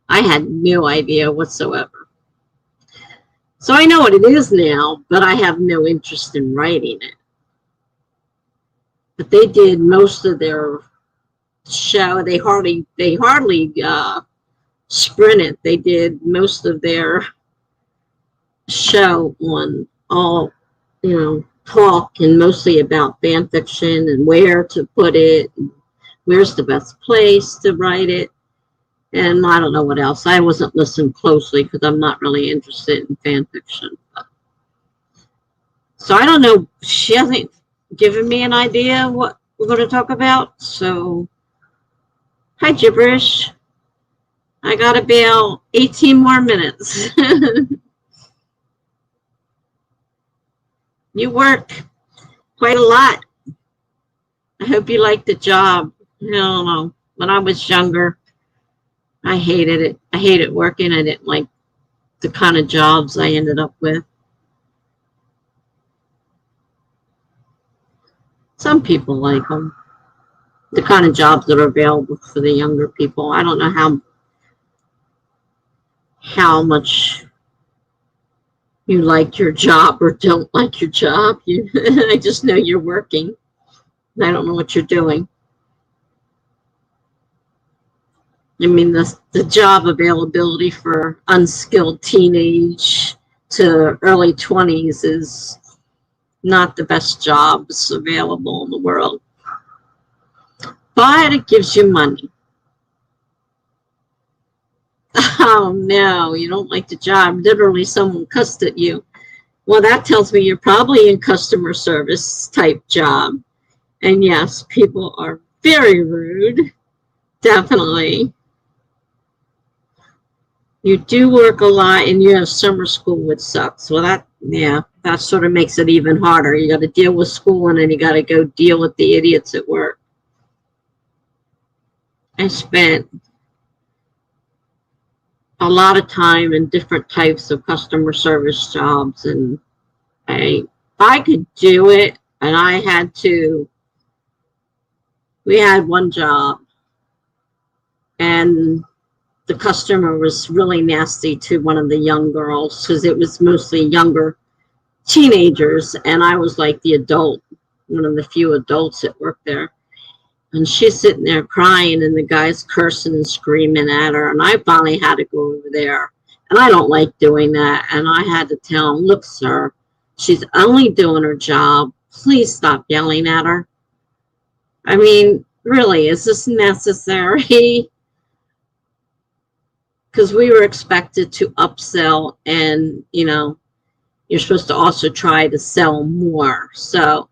I had no idea whatsoever. So I know what it is now, but I have no interest in writing it. But they did most of their show. They hardly sprinted. They did most of their show on all, talk, and mostly about fan fiction and where to put it, and where's the best place to write it. And I don't know what else. I wasn't listening closely because I'm not really interested in fan fiction. So I don't know. She hasn't given me an idea what we're going to talk about. So, hi, gibberish. I got about 18 more minutes. You work quite a lot. I hope you like the job. I don't know. When I was younger, I hated it. I hated working. I didn't like the kind of jobs I ended up with. Some people like them. The kind of jobs that are available for the younger people. I don't know how much you like your job or don't like your job. I just know you're working. I don't know what you're doing. I mean, the job availability for unskilled teenage to early 20s is not the best jobs available in the world. But it gives you money. Oh no, you don't like the job. Literally someone cussed at you. Well, that tells me you're probably in customer service type job. And yes, people are very rude. Definitely. You do work a lot and you have summer school, which sucks. Well, that sort of makes it even harder. You got to deal with school and then you got to go deal with the idiots at work. I spent a lot of time in different types of customer service jobs, and I could do it, and we had one job, and the customer was really nasty to one of the young girls because it was mostly younger teenagers, and I was like the adult, one of the few adults that worked there. And she's sitting there crying, and the guy's cursing and screaming at her. And I finally had to go over there. And I don't like doing that. And I had to tell him, look, sir, she's only doing her job. Please stop yelling at her. I mean, really, is this necessary? Because we were expected to upsell, and, you're supposed to also try to sell more. So,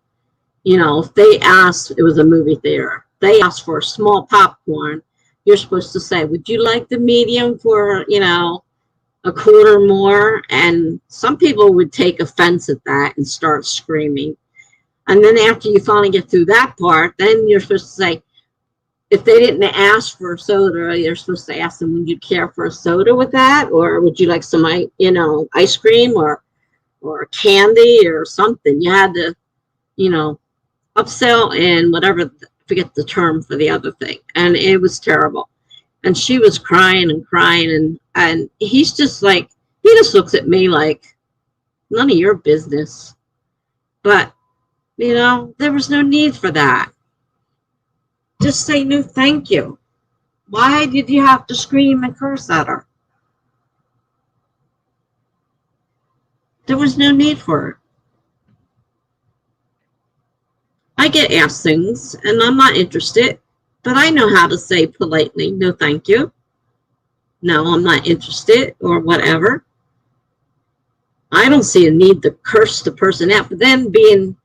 if they asked, it was a movie theater, they asked for a small popcorn, you're supposed to say, would you like the medium for, a quarter more? And some people would take offense at that and start screaming. And then after you finally get through that part, then you're supposed to say, if they didn't ask for a soda, you're supposed to ask them, would you care for a soda with that? Or would you like some, ice cream or candy or something? You had to, upsell and whatever, forget the term for the other thing. And it was terrible. And she was crying and crying, and he's just like, he just looks at me like, none of your business. But, there was no need for that. Just say no thank you. Why did you have to scream and curse at her? There was no need for it. I get asked things, and I'm not interested, but I know how to say politely, no thank you. No, I'm not interested, or whatever. I don't see a need to curse the person out, but then being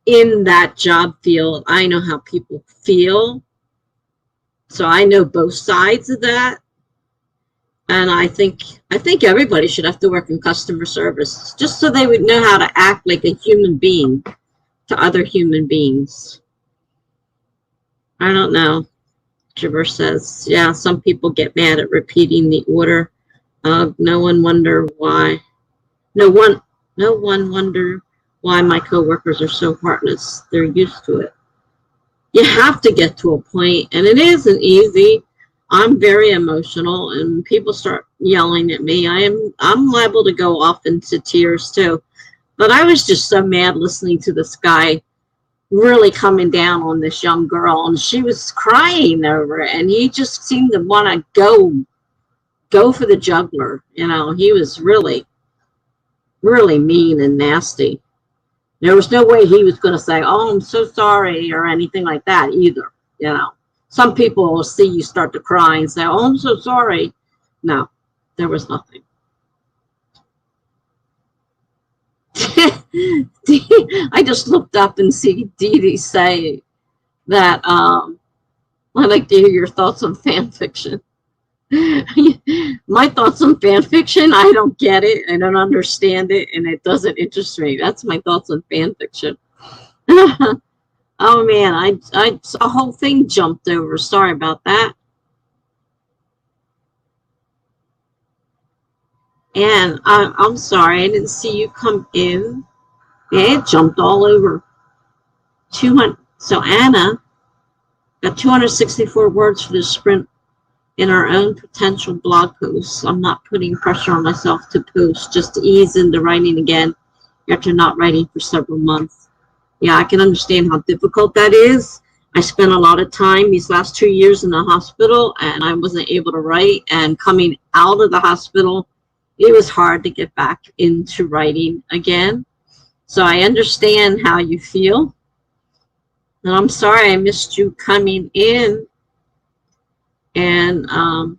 in that job field, I know how people feel. So I know both sides of that. And I think everybody should have to work in customer service just so they would know how to act like a human being to other human beings. I don't know. Jibber says, yeah, some people get mad at repeating the order. No one wonder why. No one wonder why my coworkers are so heartless. They're used to it. You have to get to a point, and it isn't easy. I'm very emotional, and people start yelling at me. I'm liable to go off into tears too. But I was just so mad listening to this guy really coming down on this young girl, and she was crying over it, and he just seemed to want to go for the jugular. He was really, really mean and nasty. There was no way he was going to say, oh, I'm so sorry, or anything like that either. Some people will see you start to cry and say, oh, I'm so sorry. No, there was nothing. I just looked up and see Dee Dee say that I'd like to hear your thoughts on fan fiction. My thoughts on fan fiction, I don't get it, I don't understand it, and it doesn't interest me. That's my thoughts on fan fiction. Oh man, I saw the whole thing jumped over. Sorry about that. And I'm sorry, I didn't see you come in. Yeah, it jumped all over. 200. So Anna got 264 words for this sprint in our own potential blog posts. I'm not putting pressure on myself to post, just to ease into writing again after not writing for several months. Yeah, I can understand how difficult that is. I spent a lot of time these last 2 years in the hospital, and I wasn't able to write. And coming out of the hospital, it was hard to get back into writing again. So I understand how you feel. And I'm sorry I missed you coming in. And the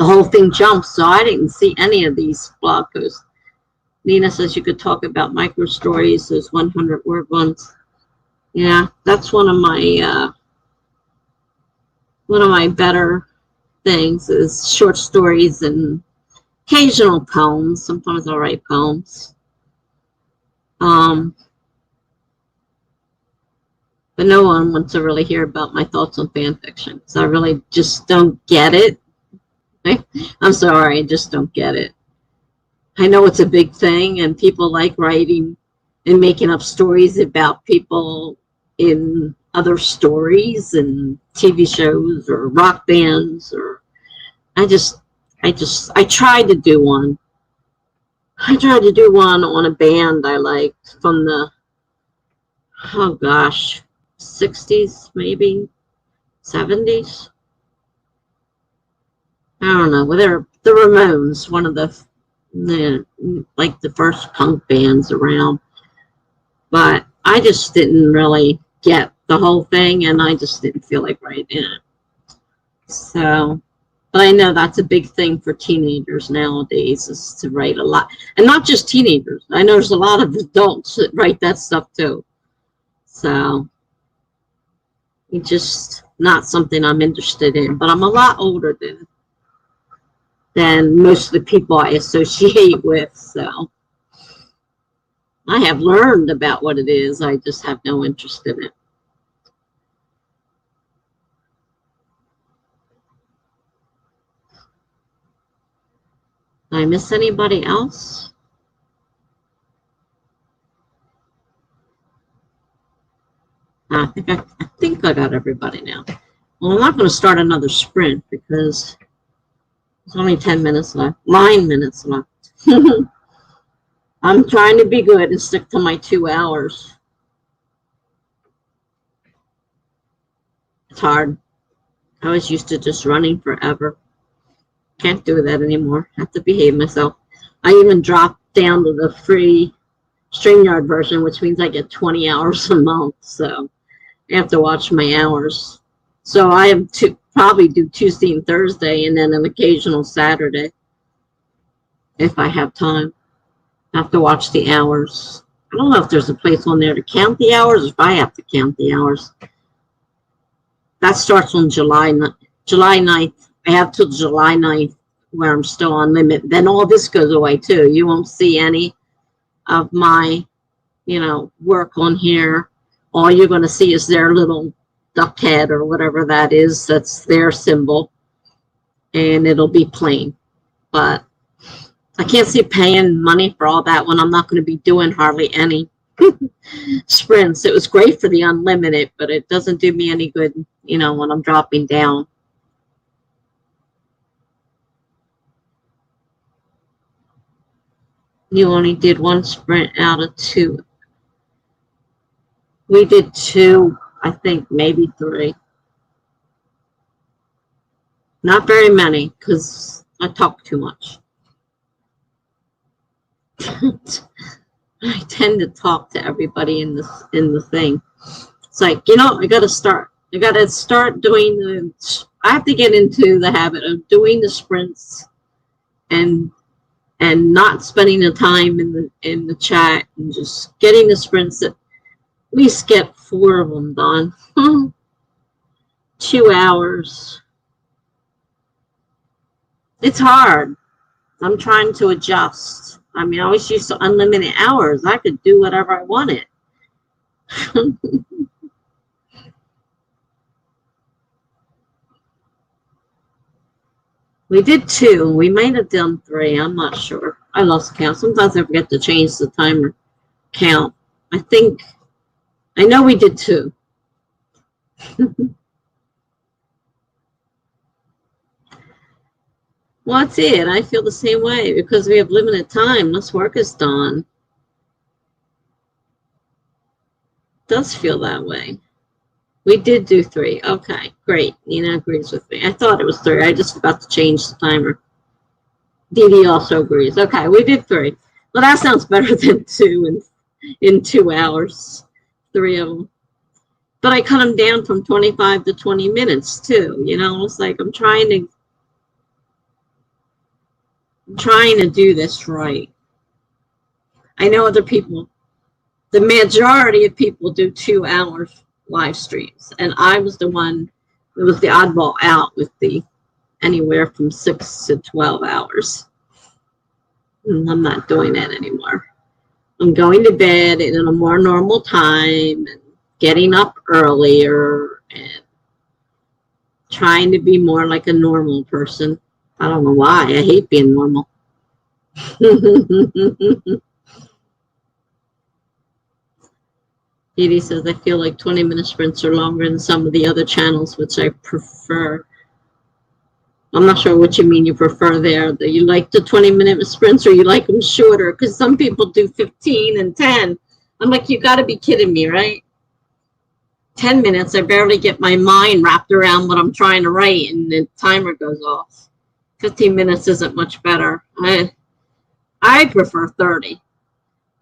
whole thing jumped, so I didn't see any of these blog posts. Nina says you could talk about micro stories, those 100-word ones. Yeah, that's one of my better things is short stories and occasional poems. Sometimes I'll write poems. But no one wants to really hear about my thoughts on fan fiction, so I really just don't get it. I'm sorry, I just don't get it. I know it's a big thing, and people like writing and making up stories about people in other stories and TV shows or rock bands. Or I tried to do one. I tried to do one on a band I liked from the, oh gosh, 60s, maybe 70s. I don't know. Whether the Ramones, one of the like the first punk bands around. But I just didn't really get the whole thing, and I just didn't feel like writing it. So, but I know that's a big thing for teenagers nowadays, is to write a lot. And not just teenagers. I know there's a lot of adults that write that stuff too. So, it's just not something I'm interested in. But I'm a lot older than most of the people I associate with. So, I have learned about what it is. I just have no interest in it. Did I miss anybody else? I think I got everybody now. Well, I'm not going to start another sprint because there's only 10 minutes left. 9 minutes left. I'm trying to be good and stick to my 2 hours. It's hard. I was used to just running forever. Can't do that anymore. I have to behave myself. I even dropped down to the free StreamYard version, which means I get 20 hours a month. So I have to watch my hours. So I have to probably do Tuesday and Thursday, and then an occasional Saturday if I have time. I have to watch the hours. I don't know if there's a place on there to count the hours, or if I have to count the hours. That starts on July 9th. I have till July 9th where I'm still on limit. Then all this goes away too. You won't see any of my, work on here. All you're going to see is their little duck head or whatever that is. That's their symbol. And it'll be plain. But I can't see paying money for all that when I'm not going to be doing hardly any sprints. It was great for the unlimited, but it doesn't do me any good, when I'm dropping down. You only did one sprint out of 2. We did 2, I think, maybe 3. Not very many, because I talk too much. I tend to talk to everybody in the thing. It's like, I got to start doing I have to get into the habit of doing the sprints and not spending the time in the chat, and just getting the sprints, at least get 4 of them done. 2 hours. It's hard. I'm trying to adjust. I mean, I was used to unlimited hours. I could do whatever I wanted. We did 2. We might have done 3. I'm not sure. I lost count. Sometimes I forget to change the timer count. I know we did 2. Well, that's it. I feel the same way because we have limited time. This work is done. It does feel that way. We did do 3. Okay, great. Nina agrees with me. I thought it was 3. I just forgot to change the timer. Dee Dee also agrees. Okay, we did 3. Well, that sounds better than 2 in 2 hours, 3 of them. But I cut them down from 25 to 20 minutes too. You know, it's like I'm trying to do this right. I know other people, the majority of people do 2 hours live streams, and I was the one that was the oddball out with the anywhere from 6 to 12 hours. And I'm not doing that anymore. I'm going to bed at a more normal time and getting up earlier and trying to be more like a normal person. I don't know why. I hate being normal. Edie says, I feel like 20-minute sprints are longer than some of the other channels, which I prefer. I'm not sure what you mean you prefer there. Do you like the 20-minute sprints or you like them shorter? Because some people do 15 and 10. I'm like, you got to be kidding me, right? 10 minutes, I barely get my mind wrapped around what I'm trying to write, and the timer goes off. 15 minutes isn't much better. I prefer 30.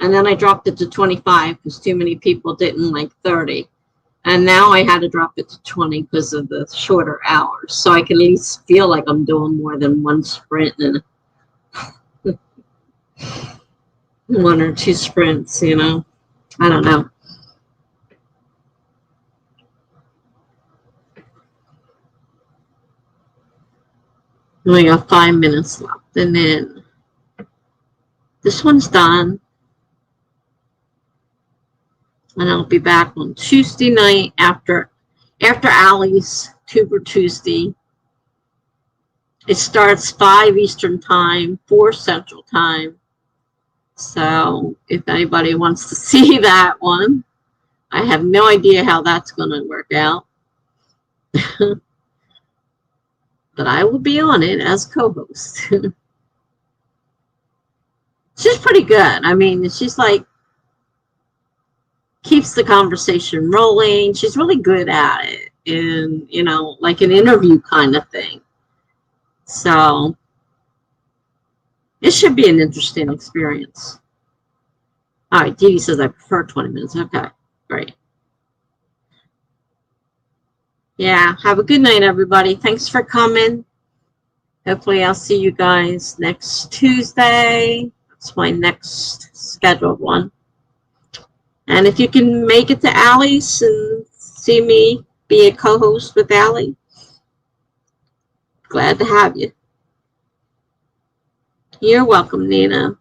And then I dropped it to 25 because too many people didn't like 30. And now I had to drop it to 20 because of the shorter hours. So I can at least feel like I'm doing more than one sprint and 1 or 2 sprints, you know. I don't know. We got 5 minutes left. And then this one's done. And I'll be back on Tuesday night after Allie's Tuber Tuesday. It starts 5 Eastern Time, 4 Central Time. So if anybody wants to see that one, I have no idea how that's going to work out. But I will be on it as co-host. She's pretty good. I mean, she's like, keeps the conversation rolling. She's really good at it. And, you know, like an interview kind of thing. So it should be an interesting experience. All right, Dee Dee says I prefer 20 minutes. Okay, great. Yeah, have a good night, everybody. Thanks for coming. Hopefully I'll see you guys next Tuesday. That's my next scheduled one. And if you can make it to Allie's and see me be a co-host with Allie, glad to have you. You're welcome, Nina.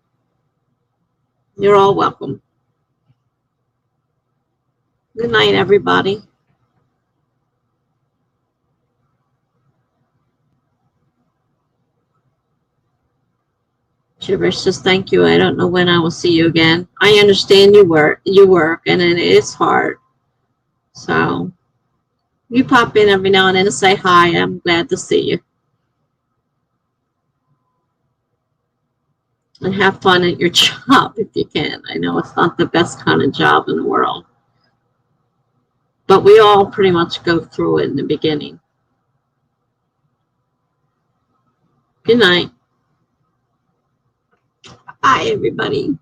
You're all welcome. Good night, everybody. Gibberish says, thank you. I don't know when I will see you again. I understand you work, and it is hard. So you pop in every now and then and say hi. I'm glad to see you. And have fun at your job if you can. I know it's not the best kind of job in the world. But we all pretty much go through it in the beginning. Good night. Bye, everybody.